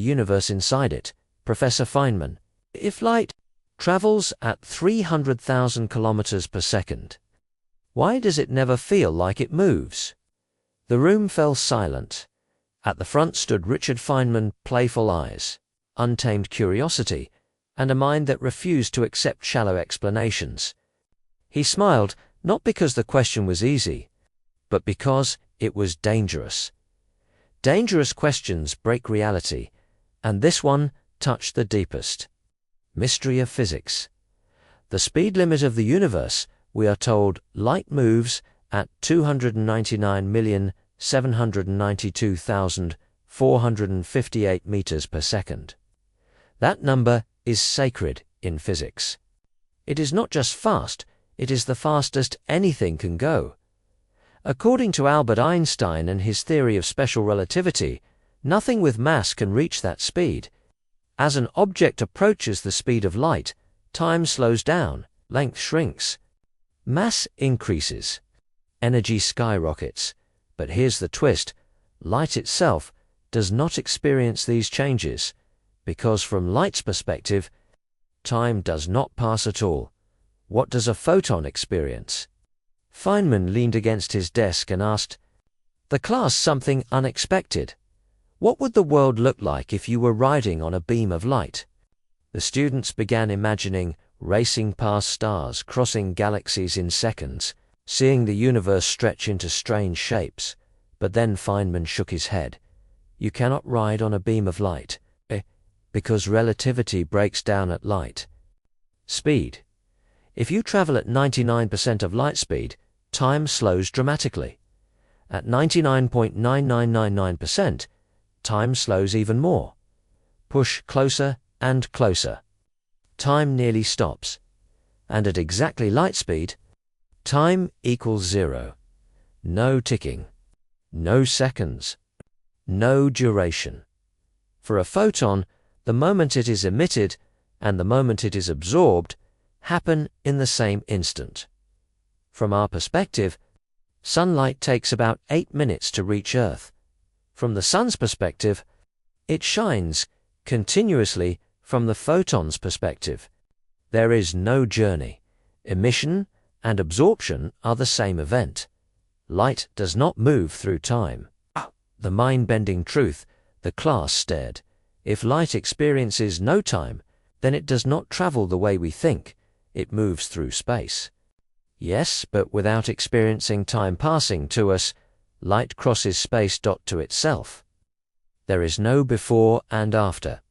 universe inside it, Professor Feynman. If light travels at 300,000 kilometers per second, why does it never feel like it moves? The room fell silent. At the front stood Richard Feynman, playful eyes, untamed curiosity, and a mind that refused to accept shallow explanations. He smiled, not because the question was easy, but because it was dangerous. Dangerous questions break reality, and this one touched the deepest mystery of physics. The speed limit of the universe, we are told, light moves at 299,792,458 meters per second. That number is sacred in physics. It is not just fast, it is the fastest anything can go. According to Albert Einstein and his theory of special relativity, nothing with mass can reach that speed. As an object approaches the speed of light, time slows down, length shrinks. Mass increases, energy skyrockets. But here's the twist: light itself does not experience these changes, because from light's perspective, time does not pass at all. What does a photon experience? Feynman leaned against his desk and asked the class something unexpected. What would the world look like if you were riding on a beam of light? The students began imagining racing past stars, crossing galaxies in seconds, seeing the universe stretch into strange shapes. But then Feynman shook his head. You cannot ride on a beam of light, because relativity breaks down at light speed. If you travel at 99% of light speed, time slows dramatically. At 99.9999%, time slows even more. Push closer and closer. Time nearly stops. And at exactly light speed, time equals zero. No ticking. No seconds. No duration. For a photon, the moment it is emitted and the moment it is absorbed happen in the same instant. From our perspective, sunlight takes about 8 minutes to reach Earth. From the sun's perspective, it shines continuously. From the photon's perspective, there is no journey. Emission and absorption are the same event. Light does not move through time. The mind-bending truth, the class stared. If light experiences no time, then it does not travel the way we think. It moves through space. Yes, but without experiencing time passing to us, light crosses space to itself. There is no before and after.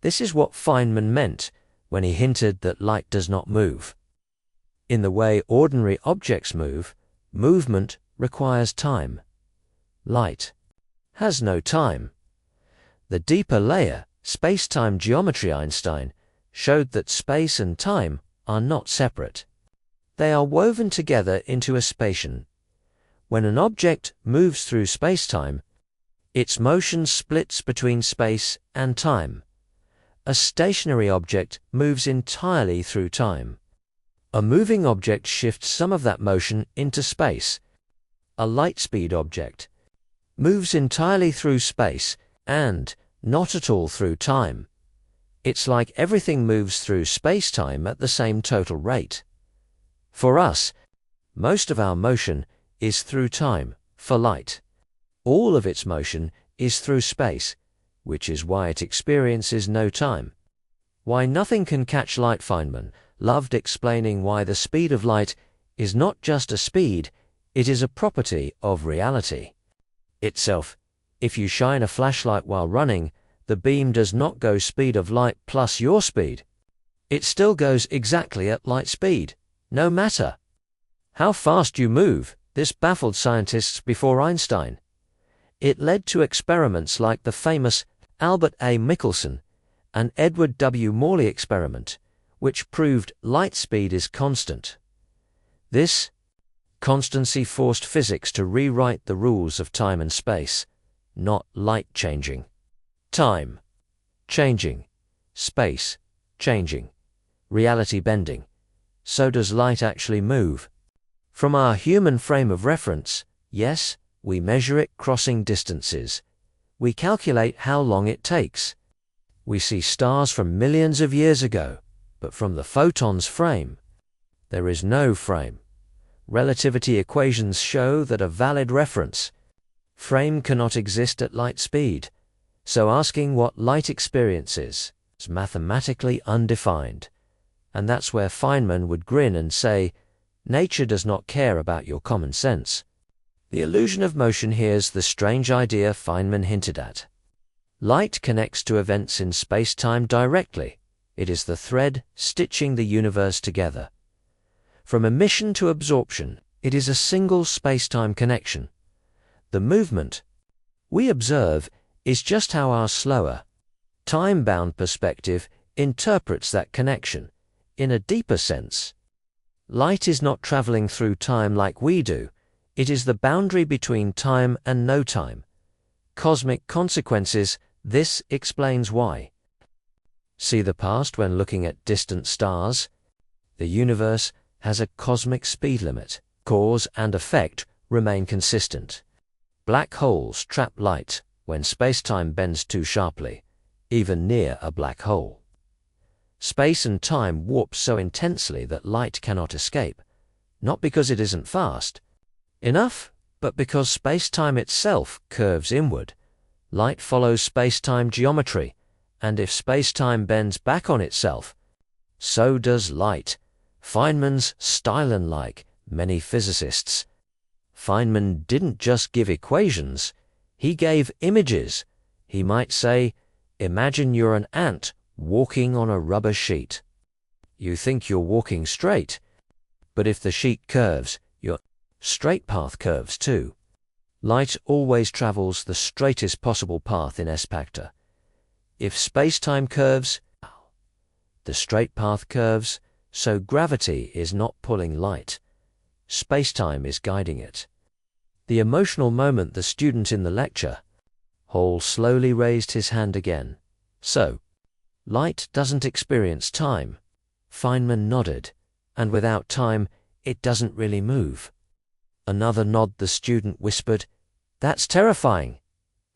This is what Feynman meant when he hinted that light does not move. In the way ordinary objects move, movement requires time. Light has no time. The deeper layer, spacetime geometry, Einstein showed that space and time are not separate. They are woven together into a spatial. When an object moves through spacetime, its motion splits between space and time. A stationary object moves entirely through time. A moving object shifts some of that motion into space. A light-speed object moves entirely through space and not at all through time. It's like everything moves through space-time at the same total rate. For us, most of our motion is through time. For light, all of its motion is through space, which is why it experiences no time. Why nothing can catch light. Feynman loved explaining why the speed of light is not just a speed, it is a property of reality itself. If you shine a flashlight while running, the beam does not go speed of light plus your speed. It still goes exactly at light speed, no matter how fast you move. This baffled scientists before Einstein. It led to experiments like the famous Albert A. Michelson and Edward W. Morley experiment, which proved light speed is constant. This constancy forced physics to rewrite the rules of time and space, not light changing. Time changing, space changing, reality bending. So does light actually move? From our human frame of reference, yes, we measure it crossing distances. we calculate how long it takes. We see stars from millions of years ago, but from the photon's frame, there is no frame. Relativity equations show that a valid reference frame cannot exist at light speed, so asking what light experiences is mathematically undefined. And that's where Feynman would grin and say, nature does not care about your common sense. The illusion of motion here's the strange idea Feynman hinted at. Light connects to events in space-time directly. It is the thread stitching the universe together. From emission to absorption, it is a single space-time connection. The movement we observe is just how our slower, time-bound perspective interprets that connection. In a deeper sense, light is not traveling through time like we do. It is the boundary between time and no time. Cosmic consequences, this explains why. See the past when looking at distant stars? The universe has a cosmic speed limit. Cause and effect remain consistent. Black holes trap light when space-time bends too sharply, even near a black hole. Space and time warp so intensely that light cannot escape, not because it isn't fast enough, but because space-time itself curves inward. Light follows space-time geometry, and if space-time bends back on itself, so does light. Feynman's stylen like many physicists. Feynman didn't just give equations, he gave images. He might say, imagine you're an ant walking on a rubber sheet. You think you're walking straight, but if the sheet curves, your straight path curves too. Light always travels the straightest possible path in S-Pactor. If space-time curves, the straight path curves, so gravity is not pulling light. Space-time is guiding it. The emotional moment the student in the lecture hall slowly raised his hand again. So, light doesn't experience time. Feynman nodded, and without time, it doesn't really move. Another nod. The student whispered, "That's terrifying."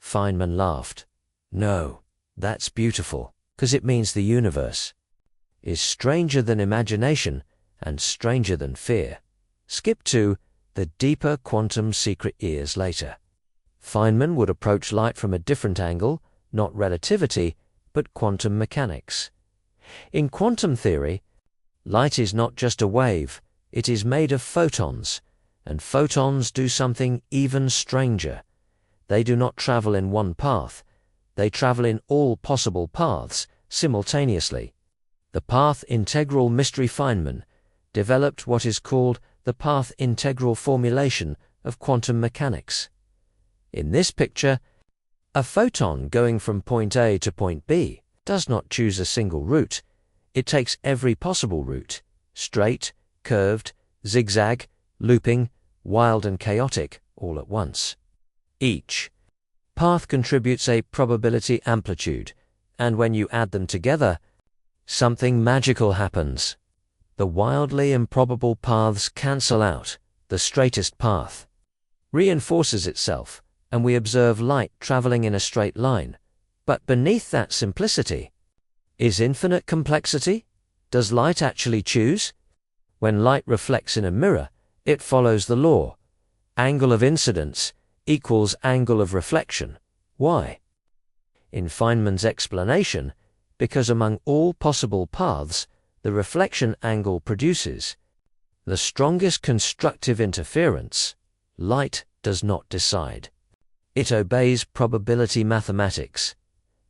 Feynman laughed. "No, that's beautiful, 'cause it means the universe is stranger than imagination and stranger than fear." Skip to the deeper quantum secret years later. Feynman would approach light from a different angle, not relativity, but quantum mechanics. In quantum theory, light is not just a wave, it is made of photons, and photons do something even stranger. They do not travel in one path, they travel in all possible paths simultaneously. The path integral mystery Feynman developed what is called the path integral formulation of quantum mechanics. In this picture, a photon going from point A to point B does not choose a single route. It takes every possible route, straight, curved, zigzag, looping, wild and chaotic, all at once. Each path contributes a probability amplitude, and when you add them together, something magical happens. The wildly improbable paths cancel out, the straightest path reinforces itself, and we observe light traveling in a straight line. But beneath that simplicity is infinite complexity. Does light actually choose? When light reflects in a mirror, it follows the law. Angle of incidence equals angle of reflection. Why? In Feynman's explanation, because among all possible paths, the reflection angle produces the strongest constructive interference. Light does not decide. It obeys probability mathematics.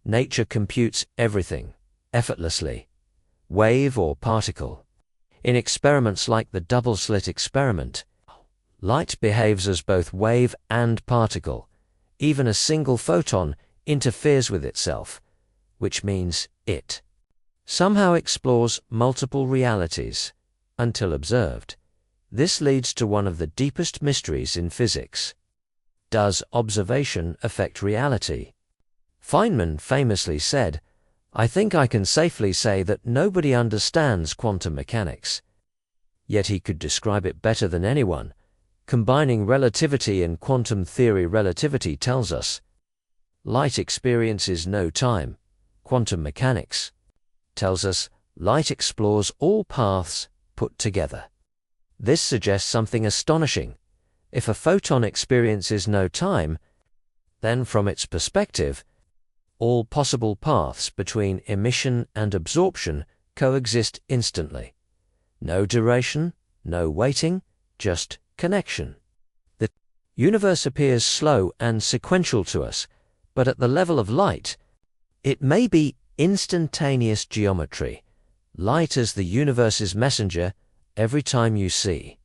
Nature computes everything, effortlessly, wave or particle. In experiments like the double-slit experiment, light behaves as both wave and particle. Even a single photon interferes with itself, which means it somehow explores multiple realities until observed. This leads to one of the deepest mysteries in physics. Does observation affect reality? Feynman famously said, "I think I can safely say that nobody understands quantum mechanics." Yet he could describe it better than anyone. Combining relativity and quantum theory, relativity tells us light experiences no time. Quantum mechanics tells us light explores all paths put together. This suggests something astonishing. If a photon experiences no time, then from its perspective, all possible paths between emission and absorption coexist instantly. No duration, no waiting, just connection. The universe appears slow and sequential to us, but at the level of light, it may be instantaneous geometry. Light as the universe's messenger every time you see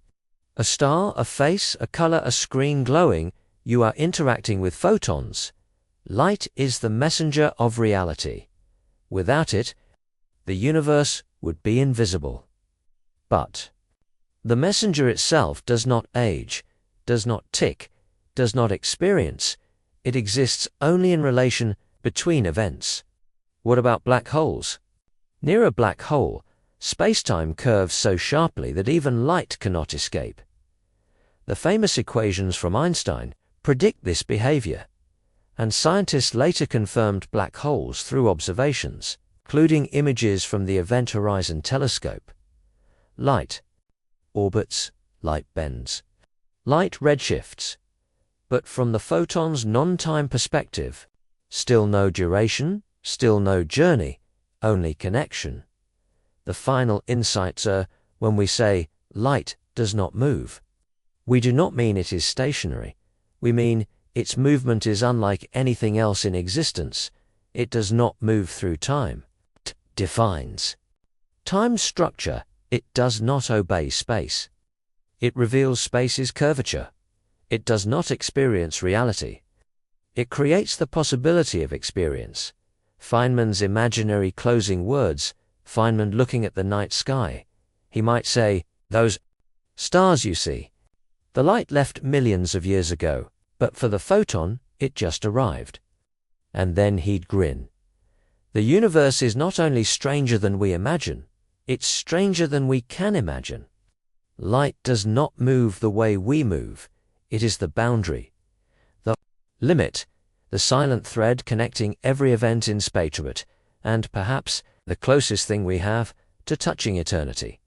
a star, a face, a color, a screen glowing, you are interacting with photons. Light is the messenger of reality. Without it, the universe would be invisible. But the messenger itself does not age, does not tick, does not experience. It exists only in relation between events. What about black holes? Near a black hole, spacetime curves so sharply that even light cannot escape. The famous equations from Einstein predict this behavior, and scientists later confirmed black holes through observations, including images from the Event Horizon Telescope. Light orbits, light bends, light redshifts. But from the photon's non-time perspective, still no duration, still no journey, only connection. The final insights are when we say light does not move. We do not mean it is stationary. We mean its movement is unlike anything else in existence. It does not move through time. It defines time's structure. It does not obey space. It reveals space's curvature. It does not experience reality. It creates the possibility of experience. Feynman's imaginary closing words, Feynman looking at the night sky. He might say, "Those stars you see. The light left millions of years ago, but for the photon, it just arrived." And then he'd grin. The universe is not only stranger than we imagine, it's stranger than we can imagine. Light does not move the way we move. It is the boundary, the limit, the silent thread connecting every event in spacetime, and perhaps the closest thing we have to touching eternity.